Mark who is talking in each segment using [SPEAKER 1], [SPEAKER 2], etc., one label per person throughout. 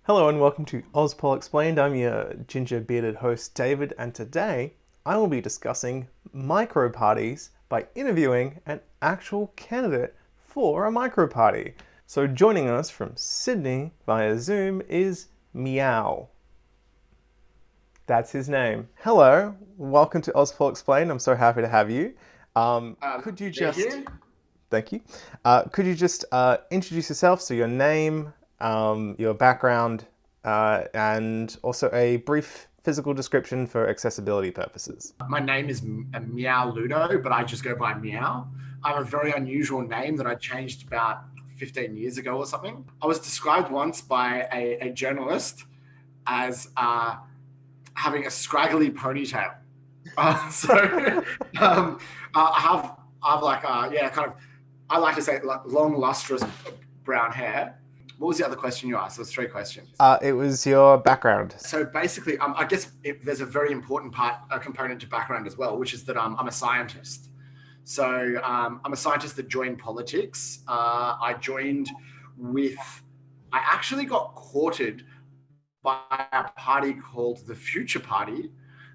[SPEAKER 1] Hello and welcome to Auspol Explained. I'm your ginger-bearded host David, and today I will be discussing micro parties by interviewing an actual candidate for a micro party. So joining us from Sydney via Zoom is Meow. That's his name. Hello, welcome to Auspol Explained. I'm so happy to have you. Could you
[SPEAKER 2] They're
[SPEAKER 1] just
[SPEAKER 2] here.
[SPEAKER 1] Thank you. Could you just introduce yourself? So your name, your background, and also a brief physical description for accessibility purposes.
[SPEAKER 2] My name is Meow-Ludo, but I just go by Meow. I have a very unusual name that I changed about 15 years ago or something. I was described once by a journalist as having a scraggly ponytail. So I have like yeah, kind of. I like to say like long, lustrous brown hair. What was the other question you asked? There was three questions.
[SPEAKER 1] It was your background.
[SPEAKER 2] So basically, I guess there's a very important a component to background as well, which is that I'm a scientist. So I'm a scientist that joined politics. I joined with, I actually got courted by a party called the Future Party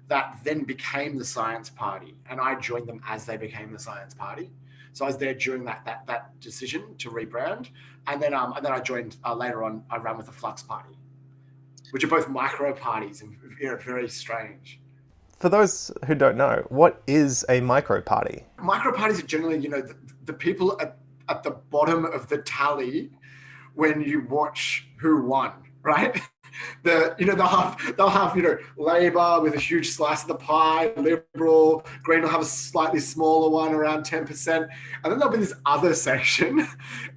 [SPEAKER 2] that then became the Science Party. And I joined them as they became the Science Party. So I was there during that decision to rebrand. And then I joined later on, I ran with the Flux Party, which are both micro parties and very strange.
[SPEAKER 1] For those who don't know, what is a micro party?
[SPEAKER 2] Micro parties are generally, the people at the bottom of the tally when you watch who won, right? They'll have Labour with a huge slice of the pie, Liberal, Green will have a slightly smaller one around 10%, and then there'll be this other section,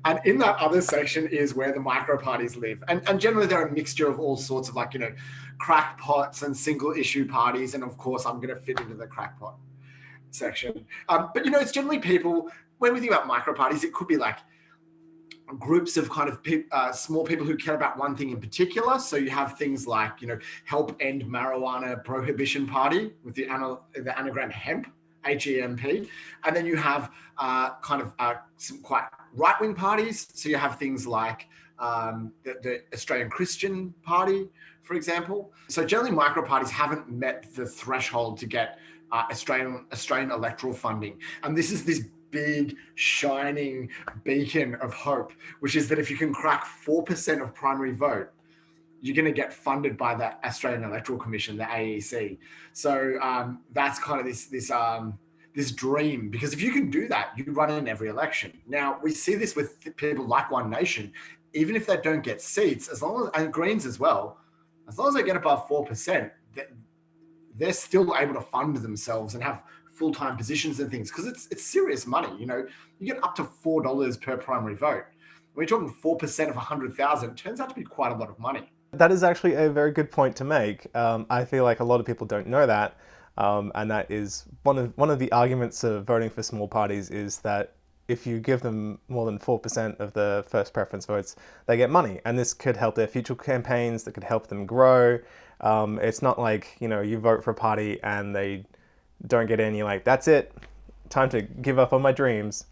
[SPEAKER 2] and in that other section is where the micro parties live, and generally they're a mixture of all sorts of crackpots and single issue parties, and of course I'm going to fit into the crackpot section. But it's generally people. When we think about micro parties, it could be like groups of kind of small people who care about one thing in particular. So you have things like, Help End Marijuana Prohibition Party with the anagram hemp, HEMP. And then you have some quite right-wing parties. So you have things like the Australian Christian Party, for example. So generally micro parties haven't met the threshold to get Australian electoral funding. And this is this big shining beacon of hope, which is that if you can crack 4% of primary vote, you're going to get funded by the Australian Electoral Commission, the AEC. So that's kind of this dream, because if you can do that, you run in every election. Now we see this with people like One Nation, even if they don't get seats, and Greens as well, as long as they get above 4%, they're still able to fund themselves and have full-time positions and things, because it's serious money. You get up to $4 per primary vote. When you're talking 4% of 100,000, it turns out to be quite a lot of money.
[SPEAKER 1] That is actually a very good point to make. I feel like a lot of people don't know that, and that is one of the arguments of voting for small parties is that if you give them more than 4% of the first preference votes, they get money, and this could help their future campaigns. That could help them grow. It's not like you vote for a party and they don't get in. You're like, that's it, time to give up on my dreams.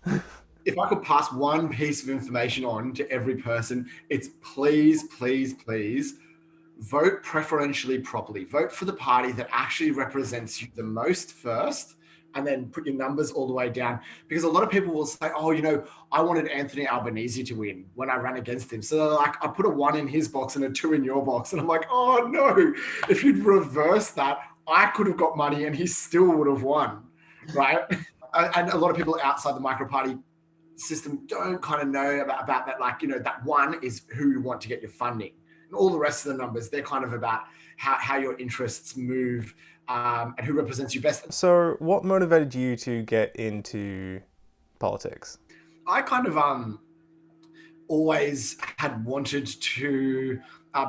[SPEAKER 2] If I could pass one piece of information on to every person, it's please, please, please vote preferentially properly. Vote for the party that actually represents you the most first, and then put your numbers all the way down. Because a lot of people will say, oh, I wanted Anthony Albanese to win when I ran against him. So they're like, I put a 1 in his box and a 2 in your box. And I'm like, oh no, if you'd reverse that, I could have got money and he still would have won, right? And a lot of people outside the micro party system don't kind of know about that. That 1 is who you want to get your funding. And all the rest of the numbers, they're kind of about how your interests move, and who represents you best.
[SPEAKER 1] So what motivated you to get into politics?
[SPEAKER 2] I kind of always had wanted to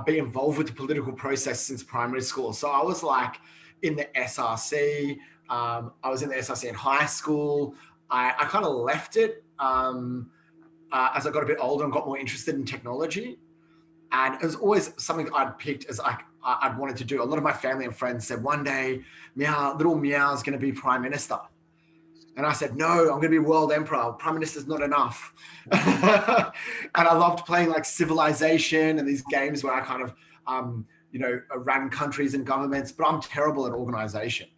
[SPEAKER 2] be involved with the political process since primary school. So I was like in the SRC. I was in the SRC in high school. I kind of left it as I got a bit older and got more interested in technology. And it was always something I'd picked as I'd wanted to do. A lot of my family and friends said one day, little Meow is going to be prime minister. And I said, no, I'm going to be world emperor. Prime minister's not enough. And I loved playing like Civilization and these games where I kind of, ran countries and governments, but I'm terrible at organization,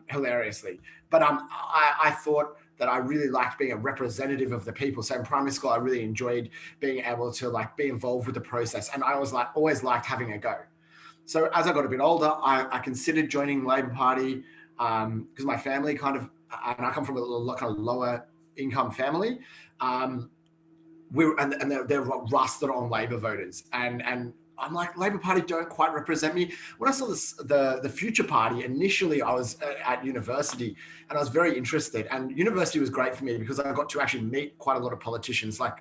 [SPEAKER 2] hilariously. But I thought that I really liked being a representative of the people. So in primary school, I really enjoyed being able to like be involved with the process. And I was like, always liked having a go. So as I got a bit older, I considered joining Labor Party because my family kind of, and I come from a kind of lower income family. They're rusted on Labor voters, and I'm like, Labor Party don't quite represent me. When I saw the Future Party, initially I was at university and I was very interested. And university was great for me because I got to actually meet quite a lot of politicians. Like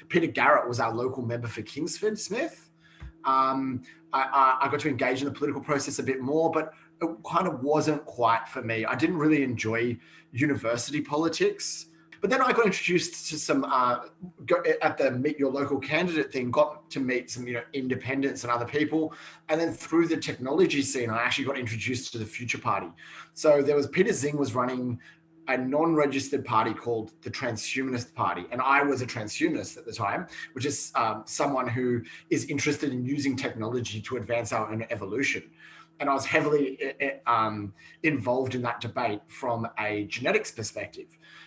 [SPEAKER 2] Peter Garrett was our local member for Kingsford Smith. I got to engage in the political process a bit more, but it kind of wasn't quite for me. I didn't really enjoy university politics. But then I got introduced to some, at the Meet Your Local Candidate thing, got to meet some, independents and other people. And then through the technology scene, I actually got introduced to the Future Party. So there was Peter Zing was running a non-registered party called the Transhumanist Party. And I was a transhumanist at the time, which is someone who is interested in using technology to advance our own evolution. And I was heavily involved in that debate from a genetics perspective.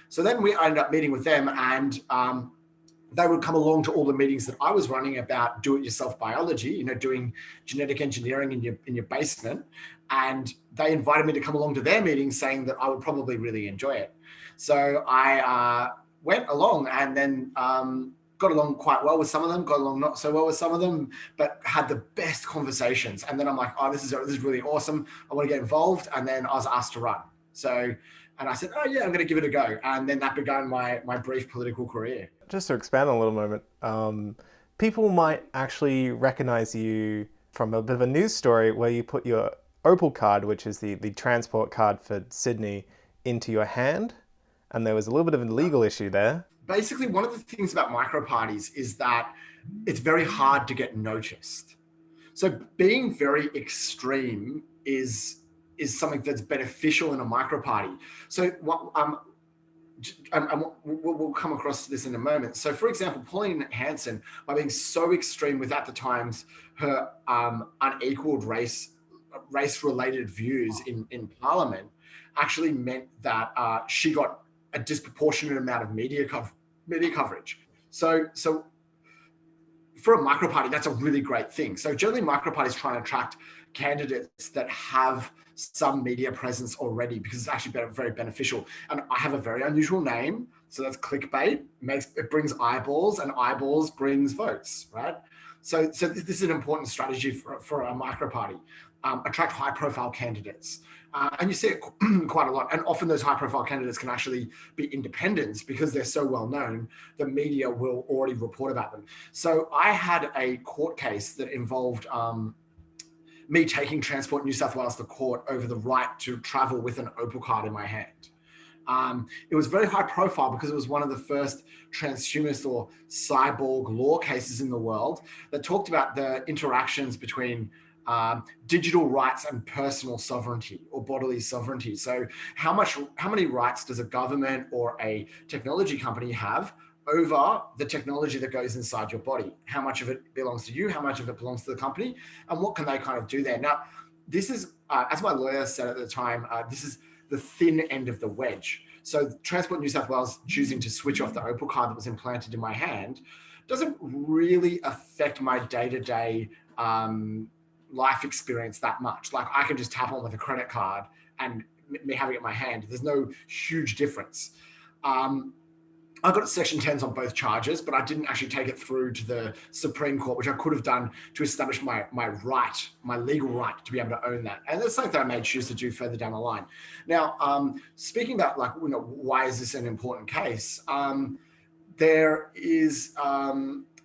[SPEAKER 2] So then we ended up meeting with them, and they would come along to all the meetings that I was running about do-it-yourself biology, doing genetic engineering in your basement. And they invited me to come along to their meetings, saying that I would probably really enjoy it. So I went along, and then got along quite well with some of them, got along not so well with some of them, but had the best conversations. And then I'm like, oh, this is really awesome. I want to get involved. And then I was asked to run. And I said, oh yeah, I'm going to give it a go. And then that began my brief political career.
[SPEAKER 1] Just to expand on a little moment, people might actually recognize you from a bit of a news story where you put your Opal card, which is the transport card for Sydney, into your hand. And there was a little bit of a legal issue there.
[SPEAKER 2] Basically, one of the things about micro parties is that it's very hard to get noticed. So being very extreme is something that's beneficial in a micro party. So we'll come across this in a moment. So for example, Pauline Hanson, by being so extreme with at the times her unequaled race-related views in Parliament, actually meant that she got a disproportionate amount of media coverage. So for a micro party, that's a really great thing. So generally, micro parties try and attract candidates that have some media presence already because it's actually very beneficial. And I have a very unusual name, so that's clickbait. It brings eyeballs, and eyeballs brings votes, right? So this is an important strategy for a micro party. Attract high-profile candidates. And you see it quite a lot. And often those high-profile candidates can actually be independents because they're so well-known, the media will already report about them. So I had a court case that involved me taking Transport New South Wales to court over the right to travel with an Opal card in my hand. It was very high profile because it was one of the first transhumanist or cyborg law cases in the world that talked about the interactions between digital rights and personal sovereignty or bodily sovereignty. So how many rights does a government or a technology company have over the technology that goes inside your body? How much of it belongs to you? How much of it belongs to the company? And what can they kind of do there? Now, this is, as my lawyer said at the time, this is the thin end of the wedge. So Transport New South Wales choosing to switch off the Opal card that was implanted in my hand doesn't really affect my day-to-day life experience that much. Like I can just tap on with a credit card and me having it in my hand. There's no huge difference. I got Section 10s on both charges, but I didn't actually take it through to the Supreme Court, which I could have done to establish my legal right to be able to own that. And that's something that I may choose to do further down the line. Now, speaking about why is this an important case? There is,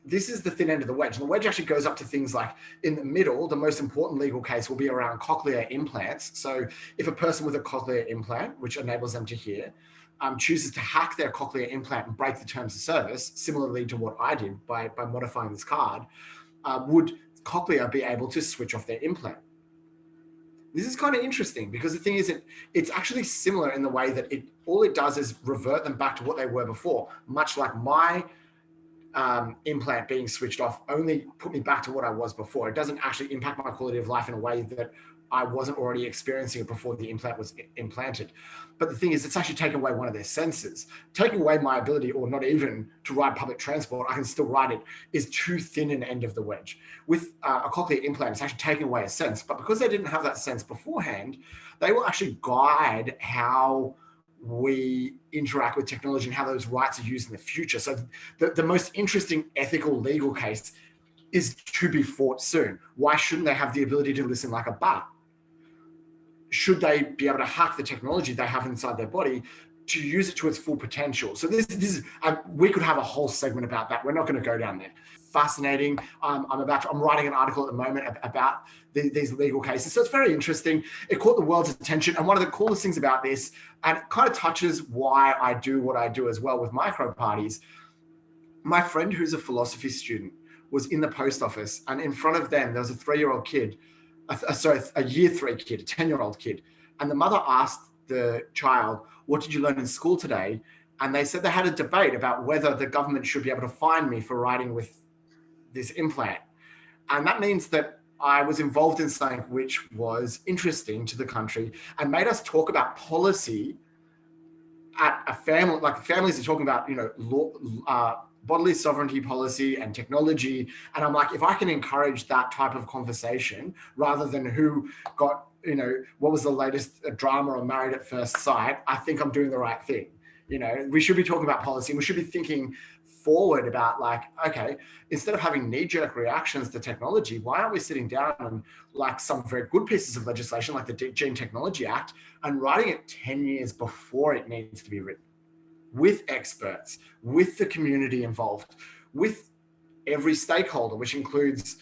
[SPEAKER 2] this is the thin end of the wedge. And the wedge actually goes up to things like in the middle, the most important legal case will be around cochlear implants. So if a person with a cochlear implant, which enables them to hear, chooses to hack their cochlear implant and break the terms of service, similarly to what I did by modifying this card, would Cochlear be able to switch off their implant? This is kind of interesting because the thing is, it's actually similar in the way that all it does is revert them back to what they were before, much like my implant being switched off only put me back to what I was before. It doesn't actually impact my quality of life in a way that I wasn't already experiencing it before the implant was implanted. But the thing is, it's actually taken away one of their senses. Taking away my ability, or not even to ride public transport, I can still ride it, is too thin an end of the wedge. With a cochlear implant, it's actually taking away a sense. But because they didn't have that sense beforehand, they will actually guide how we interact with technology and how those rights are used in the future. So the most interesting ethical legal case is to be fought soon. Why shouldn't they have the ability to listen like a bat? Should they be able to hack the technology they have inside their body to use it to its full potential? So this is we could have a whole segment about that. We're not going to go down there. Fascinating. I'm writing an article at the moment about these legal cases. So it's very interesting. It caught the world's attention. And one of the coolest things about this, and it kind of touches why I do what I do as well with micro parties. My friend who's a philosophy student was in the post office, and in front of them, there was a 3-year-old kid, a year 3 kid, a 10-year-old kid. And the mother asked the child, what did you learn in school today? And they said they had a debate about whether the government should be able to fine me for riding with this implant. And that means that I was involved in something which was interesting to the country and made us talk about policy at a family, like families are talking about, bodily sovereignty policy and technology. And I'm like, if I can encourage that type of conversation rather than who got, what was the latest drama or Married at First Sight, I think I'm doing the right thing. We should be talking about policy, and we should be thinking forward about, like, okay, instead of having knee-jerk reactions to technology, why aren't we sitting down and, like, some very good pieces of legislation like the Gene Technology Act, and writing it 10 years before it needs to be written, with experts, with the community involved, with every stakeholder, which includes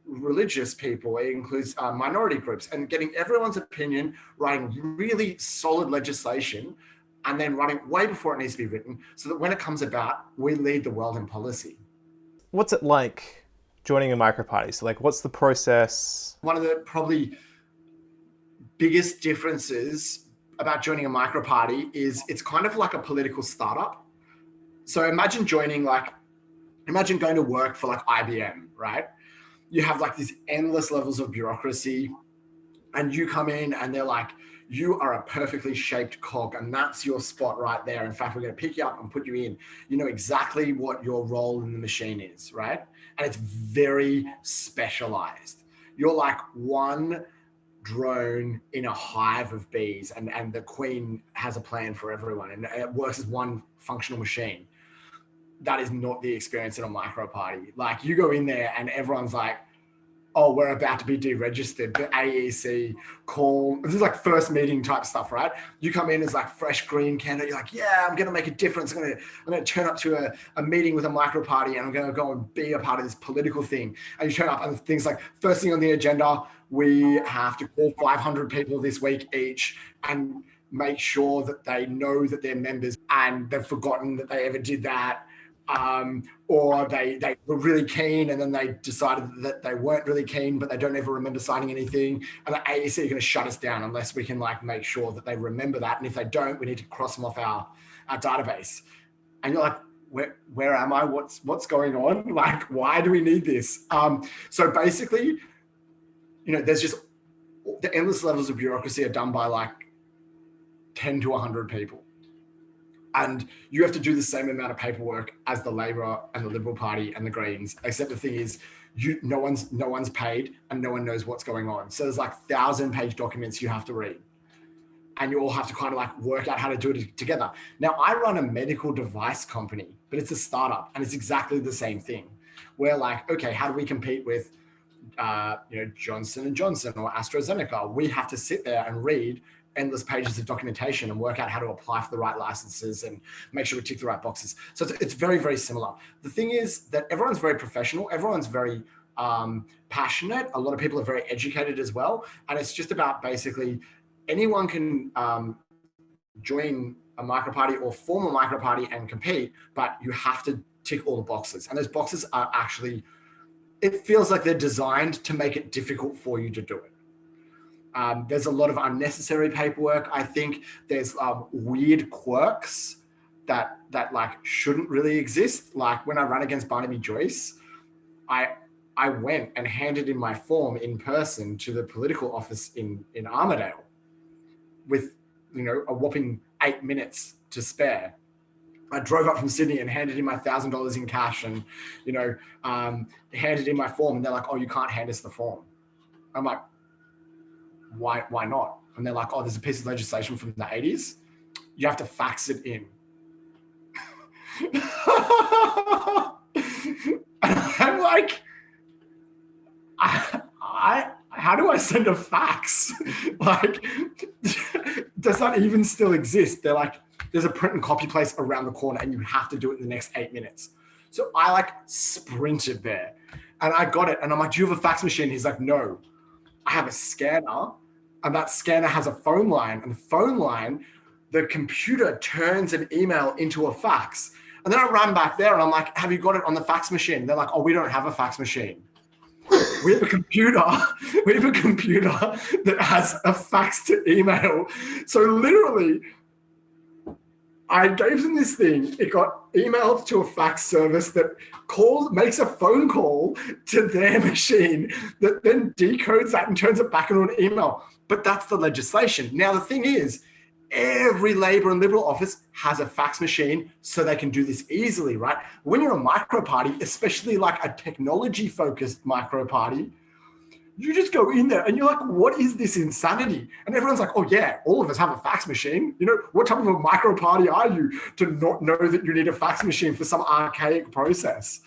[SPEAKER 2] religious people, it includes minority groups, and getting everyone's opinion, writing really solid legislation, and then running way before it needs to be written, so that when it comes about, we lead the world in policy.
[SPEAKER 1] What's it like joining a micro-party? So, like, what's the process?
[SPEAKER 2] One of the probably biggest differences about joining a micro-party is it's kind of like a political startup. So imagine going to work for like IBM, right? You have like these endless levels of bureaucracy, and you come in and they're like, you are a perfectly shaped cog, and that's your spot right there. In fact, we're going to pick you up and put you in. You know exactly what your role in the machine is, right? And it's very specialized. You're like one drone in a hive of bees, and the queen has a plan for everyone, and it works as one functional machine. That is not the experience in a micro party. Like, you go in there and everyone's like, oh, we're about to be deregistered, the AEC call. This is like first meeting type stuff, right? You come in as like fresh green candidate. You're like, yeah, I'm going to make a difference. I'm going to turn up to a meeting with a micro party, and I'm going to go and be a part of this political thing. And you turn up and things like, first thing on the agenda, we have to call 500 people this week each and make sure that they know that they're members and they've forgotten that they ever did that. Or they were really keen and then they decided that they weren't really keen, but they don't ever remember signing anything. And the AEC are going to shut us down unless we can like make sure that they remember that. And if they don't, we need to cross them off our database. And you're like, where am I? What's going on? Like, why do we need this? So basically, there's just the endless levels of bureaucracy are done by like 10 to 100 people. And you have to do the same amount of paperwork as the Labor and the Liberal Party and the Greens, except the thing is, no one's paid and no one knows what's going on. So there's like 1,000-page documents you have to read, and you all have to kind of like work out how to do it together. Now, I run a medical device company, but it's a startup, and it's exactly the same thing. We're like, okay, how do we compete with Johnson & Johnson or AstraZeneca? We have to sit there and read endless pages of documentation and work out how to apply for the right licenses and make sure we tick the right boxes. So it's very, very similar. The thing is that everyone's very professional. Everyone's very passionate. A lot of people are very educated as well. And it's just about basically anyone can join a micro party or form a micro party and compete, but you have to tick all the boxes. And those boxes are actually, it feels like they're designed to make it difficult for you to do it. There's a lot of unnecessary paperwork. I think there's weird quirks that like shouldn't really exist. Like when I ran against Barnaby Joyce, I I went and handed in my form in person to the political office in Armidale with a whopping 8 minutes to spare. I drove up from Sydney and handed in my $1,000 in cash and handed in my form, and they're like, "Oh, you can't hand us the form." I'm like, why not? And they're like, "Oh, there's a piece of legislation from the 80s. You have to fax it in." And I'm like, how do I send a fax? Like, does that even still exist? They're like, there's a print and copy place around the corner and you have to do it in the next 8 minutes. So I like sprinted there and I got it. And I'm like, "Do you have a fax machine?" He's like, "No, I have a scanner." And that scanner has a phone line, and the phone line, the computer turns an email into a fax. And then I run back there and I'm like, "Have you got it on the fax machine?" They're like, "Oh, we don't have a fax machine. We have a computer. We have a computer that has a fax to email." So literally, I gave them this thing. It got emailed to a fax service that makes a phone call to their machine that then decodes that and turns it back into an email. But that's the legislation. Now, the thing is, every Labor and Liberal office has a fax machine so they can do this easily, right? When you're a micro party, especially like a technology-focused micro party, you just go in there and you're like, "What is this insanity?" And everyone's like, "Oh yeah, all of us have a fax machine. What type of a micro party are you to not know that you need a fax machine for some archaic process?"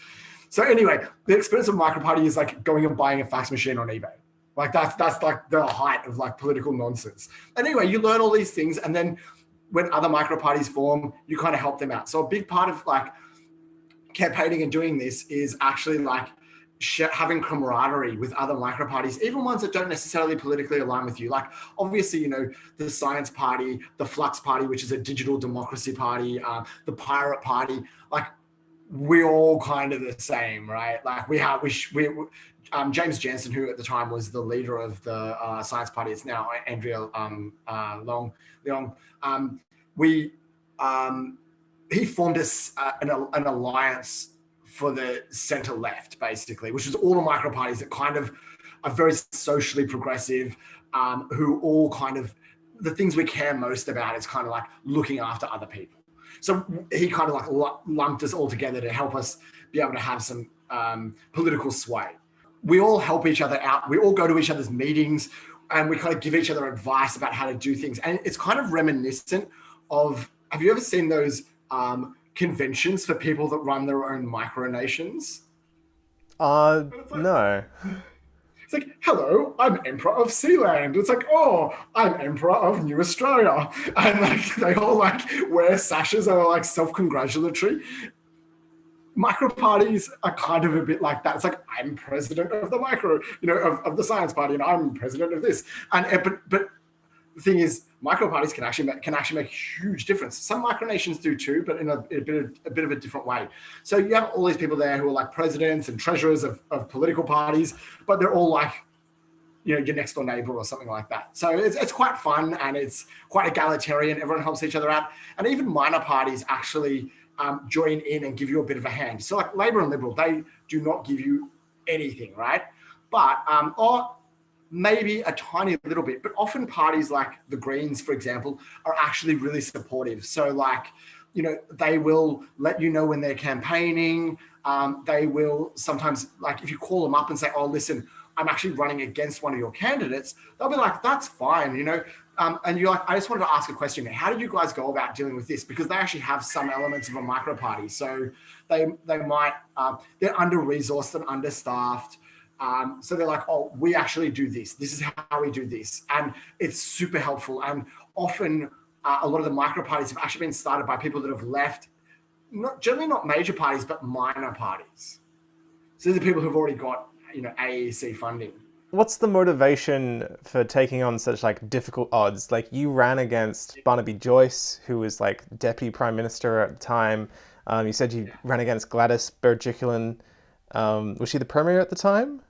[SPEAKER 2] So anyway, the experience of micro party is like going and buying a fax machine on eBay. Like that's like the height of like political nonsense. And anyway, you learn all these things, and then when other micro parties form, you kind of help them out. So a big part of like campaigning and doing this is actually like having camaraderie with other micro parties, even ones that don't necessarily politically align with you. Like obviously, the Science Party, the Flux Party, which is a digital democracy party, the Pirate Party, like we're all kind of the same, right? Like James Jansen, who at the time was the leader of the Science Party, it's now Andrea Long. He formed an alliance for the center left, basically, which is all the micro parties that kind of are very socially progressive, who all kind of, the things we care most about is kind of like looking after other people. So he kind of like lumped us all together to help us be able to have some political sway. We all help each other out. We all go to each other's meetings and we kind of give each other advice about how to do things. And it's kind of reminiscent of, have you ever seen those conventions for people that run their own micronations?
[SPEAKER 1] No.
[SPEAKER 2] It's like, "Hello, I'm Emperor of Sealand." It's like, "Oh, I'm Emperor of New Australia." And like they all like wear sashes and are like self-congratulatory. Micro parties are kind of a bit like that. It's like, "I'm president of the of the Science Party, and I'm president of this." And but the thing is, micro parties can actually make a huge difference. Some micronations do too, but in a bit of a different way. So you have all these people there who are like presidents and treasurers of political parties, but they're all like, your next door neighbor or something like that. So it's quite fun and it's quite egalitarian. Everyone helps each other out, and even minor parties actually join in and give you a bit of a hand. So like Labor and Liberal, they do not give you anything, right? But or maybe a tiny little bit, but often parties like the Greens, for example, are actually really supportive. So like, they will let you know when they're campaigning. They will sometimes, like if you call them up and say, "Oh, listen, I'm actually running against one of your candidates," they'll be like, "That's fine," and you're like, "I just wanted to ask a question. How did you guys go about dealing with this?" Because they actually have some elements of a micro party. So they might, they're under-resourced and understaffed. So they're like, "Oh, we actually do this. This is how we do this." And it's super helpful. And often a lot of the micro parties have actually been started by people that have left, generally not major parties, but minor parties. So these are people who've already got, AEC funding.
[SPEAKER 1] What's the motivation for taking on such like difficult odds? Like you ran against Barnaby Joyce, who was like Deputy Prime Minister at the time. You said you ran against Gladys Berejiklian. Was she the Premier at the time?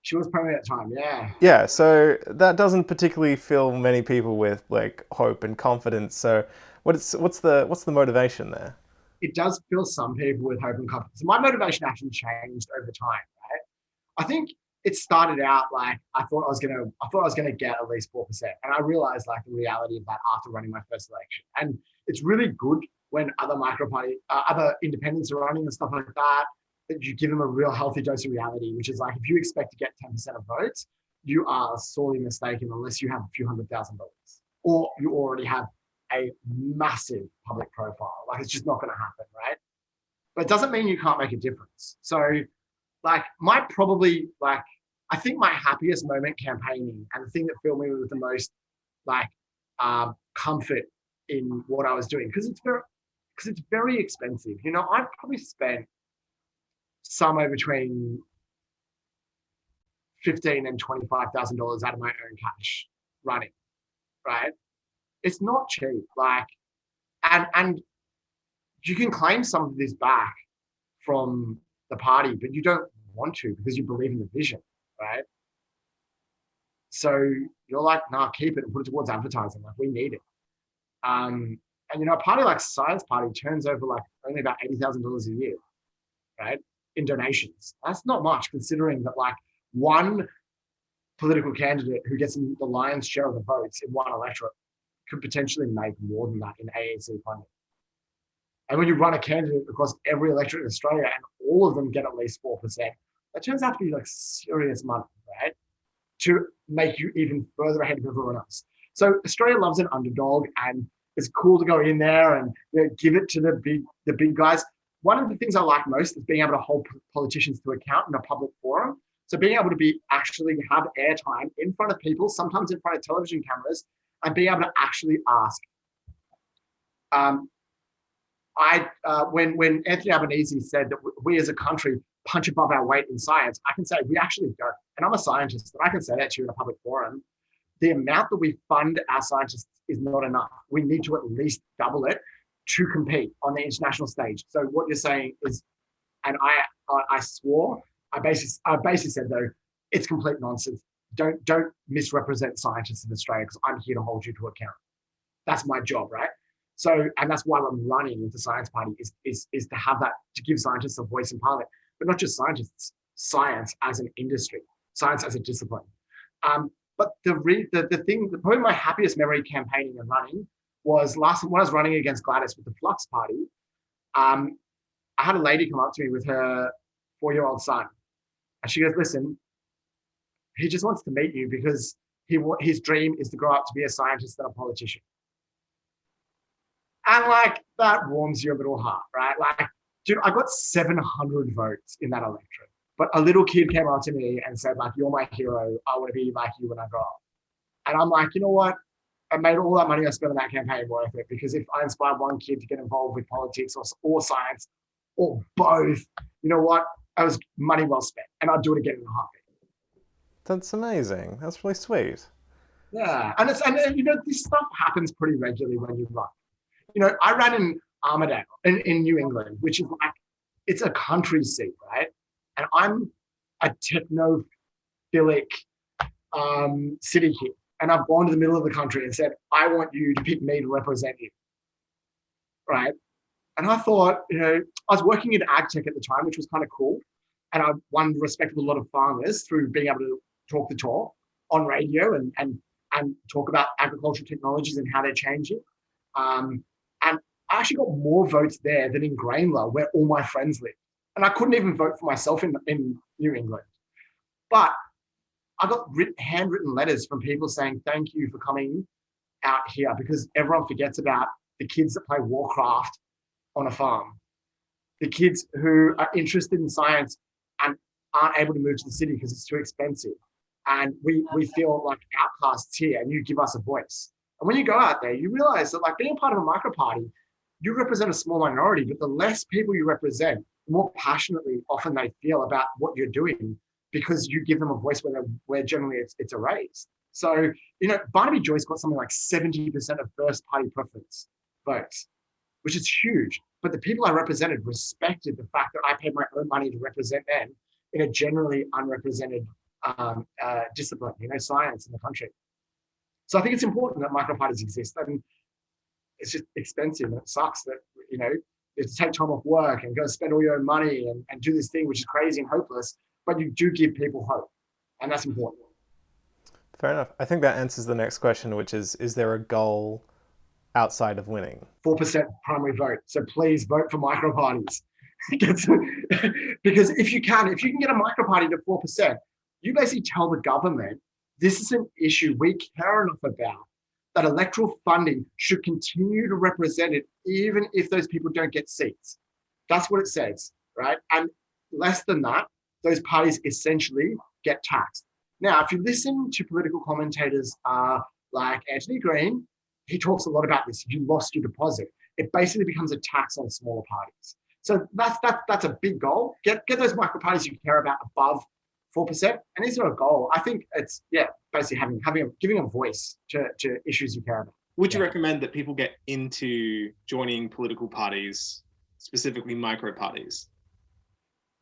[SPEAKER 2] She was premier at the time, yeah.
[SPEAKER 1] Yeah, so that doesn't particularly fill many people with like hope and confidence. So what's the motivation there?
[SPEAKER 2] It does fill some people with hope and confidence. My motivation actually changed over time, right? I think it started out like I thought I was gonna get at least 4%. And I realized like the reality of that after running my first election. And it's really good when other independents are running and stuff like that, that you give them a real healthy dose of reality, which is like if you expect to get 10% of votes, you are sorely mistaken unless you have a few $100,000 or you already have a massive public profile. Like it's just not going to happen, right? But it doesn't mean you can't make a difference. So, like, I think my happiest moment campaigning and the thing that filled me with the most like comfort in what I was doing because it's very expensive. You know, I've probably spent somewhere between 15 and $25,000 out of my own cash running, right? It's not cheap. Like, and you can claim some of this back from the party, but you don't want to because you believe in the vision, right? So you're like, nah, keep it and put it towards advertising. Like we need it. And you know, a party like Science Party turns over like only about $80,000 a year, right? In donations. That's not much considering that like one political candidate who gets the lion's share of the votes in one electorate could potentially make more than that in AAC funding. And when you run a candidate across every electorate in Australia and all of them get at least 4%, that turns out to be like serious money, right? To make you even further ahead of everyone else. So Australia loves an underdog and it's cool to go in there and give it to the big guys. One of the things I like most is being able to hold politicians to account in a public forum. So being able to actually have airtime in front of people, sometimes in front of television cameras, and being able to actually ask. When Anthony Albanese said that we as a country punch above our weight in science, I can say we actually don't. And I'm a scientist, and I can say that to you in a public forum. The amount that we fund our scientists is not enough. We need to at least double it to compete on the international stage. So what you're saying is, and I swore, I basically said though, it's complete nonsense. Don't misrepresent scientists in Australia because I'm here to hold you to account. That's my job, right? So, and that's why I'm running with the Science Party is to have that, to give scientists a voice in parliament, but not just scientists, science as an industry, science as a discipline. But probably my happiest memory campaigning and running was when I was running against Gladys with the Flux Party. I had a lady come up to me with her 4-year-old son, and she goes, "Listen, he just wants to meet you because his dream is to grow up to be a scientist and a politician." And like that warms your little heart, right? Like, dude, I got 700 votes in that electorate. But a little kid came up to me and said, like, "You're my hero. I want to be like you when I grow up." And I'm like, you know what? I made all that money I spent on that campaign worth it because if I inspire one kid to get involved with politics or science or both, you know what? That was money well spent. And I'd do it again in a heartbeat.
[SPEAKER 1] That's amazing. That's really sweet.
[SPEAKER 2] Yeah. And you know, this stuff happens pretty regularly when you run. You know, I ran in Armidale in New England, which is like, it's a country seat, right? And I'm a technophilic city kid. And I've gone to the middle of the country and said, I want you to pick me to represent you, right? And I thought, you know, I was working in ag tech at the time, which was kind of cool. And I won the respect of a lot of farmers through being able to talk the talk on radio and talk about agricultural technologies and how they're changing. And I actually got more votes there than in Grainler, where all my friends live. And I couldn't even vote for myself in New England. But I got handwritten letters from people saying, "Thank you for coming out here," because everyone forgets about the kids that play Warcraft on a farm, the kids who are interested in science and aren't able to move to the city because it's too expensive. And we feel like outcasts here, and you give us a voice. And when you go out there, you realize that like being part of a micro party, you represent a small minority, but the less people you represent, the more passionately often they feel about what you're doing because you give them a voice where generally it's erased. So, you know, Barnaby Joyce got something like 70% of first party preference votes, which is huge. But the people I represented respected the fact that I paid my own money to represent them in a generally unrepresented discipline, science in the country. So I think it's important that micro parties exist. And it's just expensive and it sucks that, you have to take time off work and go spend all your own money and do this thing, which is crazy and hopeless, but you do give people hope. And that's important.
[SPEAKER 1] Fair enough. I think that answers the next question, which is there a goal outside of winning?
[SPEAKER 2] 4% primary vote. So please vote for micro parties. Because if you can get a micro party to 4%, you basically tell the government, this is an issue we care enough about that electoral funding should continue to represent it, even if those people don't get seats. That's what it says, right? And less than that, those parties essentially get taxed. Now, if you listen to political commentators like Anthony Green, he talks a lot about this. You lost your deposit. It basically becomes a tax on smaller parties. So that's a big goal. Get those micro parties you care about above 4%. And is there a goal? I think it's, basically giving a voice to issues you care about.
[SPEAKER 3] Would you recommend that people get into joining political parties, specifically micro parties?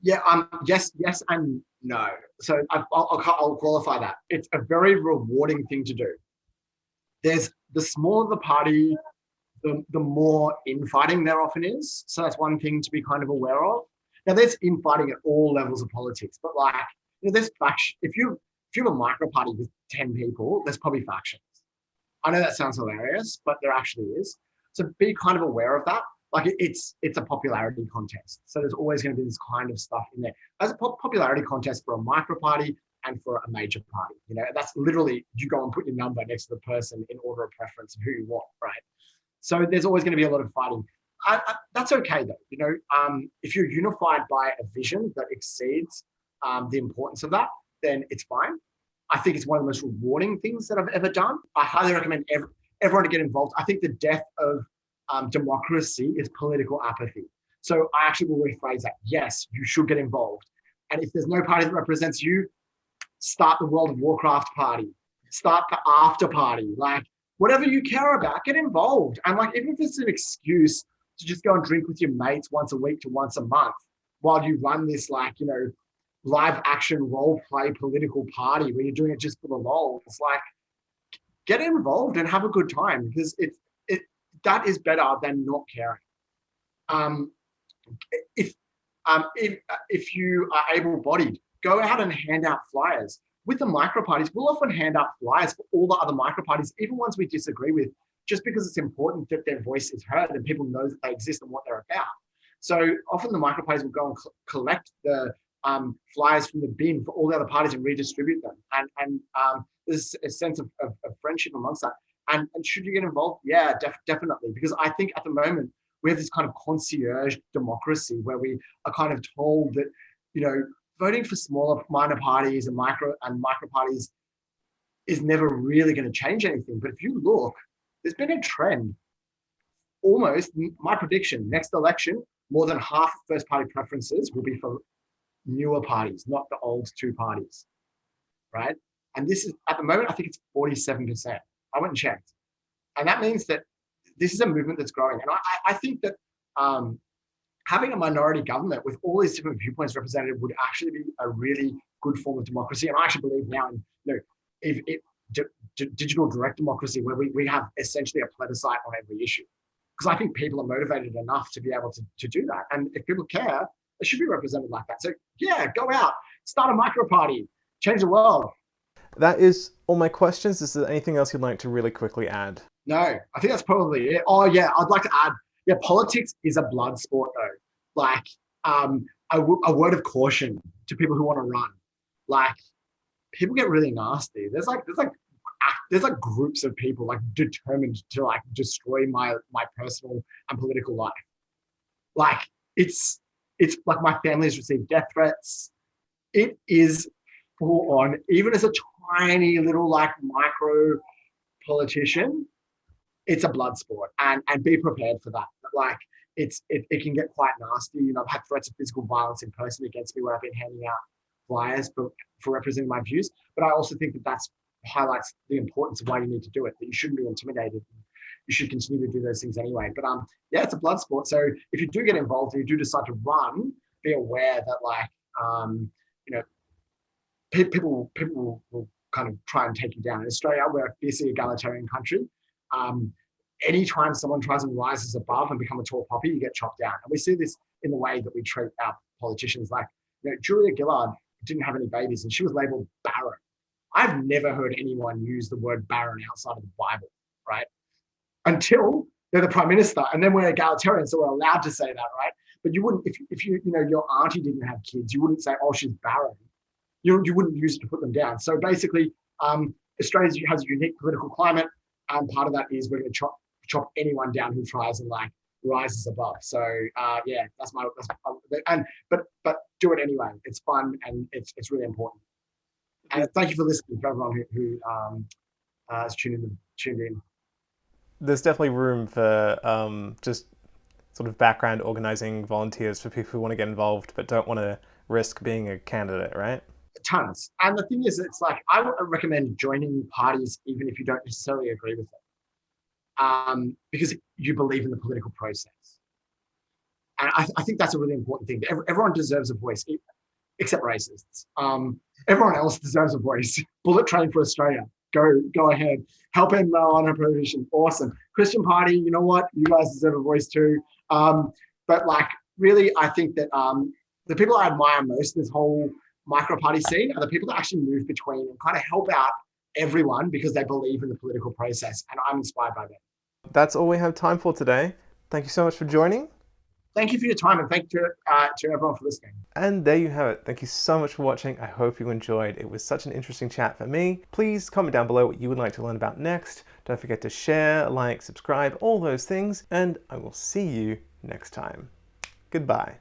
[SPEAKER 2] Yeah, yes and no. So I'll qualify that. It's a very rewarding thing to do. There's the smaller the party, the more infighting there often is. So that's one thing to be kind of aware of. Now, there's infighting at all levels of politics, but there's faction. If you have a micro party with 10 people, there's probably factions. I know that sounds hilarious, but there actually is. So be kind of aware of that. It's a popularity contest. So there's always going to be this kind of stuff in there. As a popularity contest for a micro party and for a major party, that's literally, you go and put your number next to the person in order of preference of who you want, right? So there's always going to be a lot of fighting. That's okay though. If you're unified by a vision that exceeds the importance of that, then it's fine. I think it's one of the most rewarding things that I've ever done. I highly recommend everyone to get involved. I think the death of democracy is political apathy. So I actually will rephrase that. Yes, you should get involved. And if there's no party that represents you, start the World of Warcraft party, start the after party, whatever you care about, get involved. And even if it's an excuse to just go and drink with your mates once a week to once a month while you run this live action role play political party where you're doing it just for the lols, get involved and have a good time, because that is better than not caring. If you are able-bodied, go out and hand out flyers. With the micro parties, we'll often hand out flyers for all the other micro parties, even ones we disagree with, just because it's important that their voice is heard and people know that they exist and what they're about. So often the micro parties will go and collect the flyers from the bin for all the other parties and redistribute them. And there's a sense of friendship amongst that. And should you get involved? Yeah, definitely. Because I think at the moment, we have this kind of concierge democracy where we are kind of told that, voting for smaller minor parties and micro parties is never really going to change anything. But if you look, there's been a trend. Almost, my prediction, next election, more than half of first party preferences will be for newer parties, not the old two parties, right? And this is, at the moment, I think it's 47%. I went and checked. And that means that this is a movement that's growing. And I think that having a minority government with all these different viewpoints represented would actually be a really good form of democracy. And I actually believe now in digital direct democracy, where we have essentially a plebiscite on every issue. Because I think people are motivated enough to be able to do that. And if people care, they should be represented like that. So yeah, go out, start a micro party, change the world.
[SPEAKER 1] That is all my questions. Is there anything else you'd like to really quickly add?
[SPEAKER 2] No, I think that's probably it. Oh yeah, I'd like to add, politics is a blood sport though. A word of caution to people who want to run. People get really nasty. There's groups of people determined to destroy my personal and political life. It's my family has received death threats. It is full on. Even as a tiny little micro politician, it's a blood sport, and be prepared for that. It can get quite nasty. I've had threats of physical violence in person against me where I've been handing out flyers for representing my views. But I also think that highlights the importance of why you need to do it, that you shouldn't be intimidated. You should continue to do those things anyway. But it's a blood sport. So if you do get involved and you do decide to run, be aware that people will kind of try and take you down. In Australia, we're a fiercely egalitarian country. Anytime someone tries and rises above and become a tall poppy, you get chopped down. And we see this in the way that we treat our politicians. Like, Julia Gillard didn't have any babies and she was labeled barren. I've never heard anyone use the word barren outside of the Bible, right? Until they're the prime minister, and then we're egalitarian, so we're allowed to say that, right? But you wouldn't, if your auntie didn't have kids, you wouldn't say, oh, she's barren. You wouldn't use it to put them down. So basically, Australia has a unique political climate, and part of that is we're going to chop anyone down who tries and rises above. So but do it anyway. It's fun and it's really important. And thank you for listening, for everyone who has tuned in.
[SPEAKER 1] There's definitely room for just sort of background organizing volunteers for people who want to get involved but don't want to risk being a candidate, right?
[SPEAKER 2] Tons. And the thing is, it's like, I would recommend joining parties even if you don't necessarily agree with them, because you believe in the political process. And I think that's a really important thing. Everyone deserves a voice, except racists. Everyone else deserves a voice. Bullet train for Australia. Go ahead. Help Mel on her provision. Awesome. Christian Party, you know what? You guys deserve a voice too. But really, I think that the people I admire most in this whole micro party scene are the people that actually move between and kind of help out everyone because they believe in the political process. And I'm inspired by them.
[SPEAKER 1] That's all we have time for today. Thank you so much for joining.
[SPEAKER 2] Thank you for your time, and thank you to everyone for listening.
[SPEAKER 1] And there you have it. Thank you so much for watching. I hope you enjoyed. It was such an interesting chat for me. Please comment down below what you would like to learn about next. Don't forget to share, like, subscribe, all those things, and I will see you next time. Goodbye.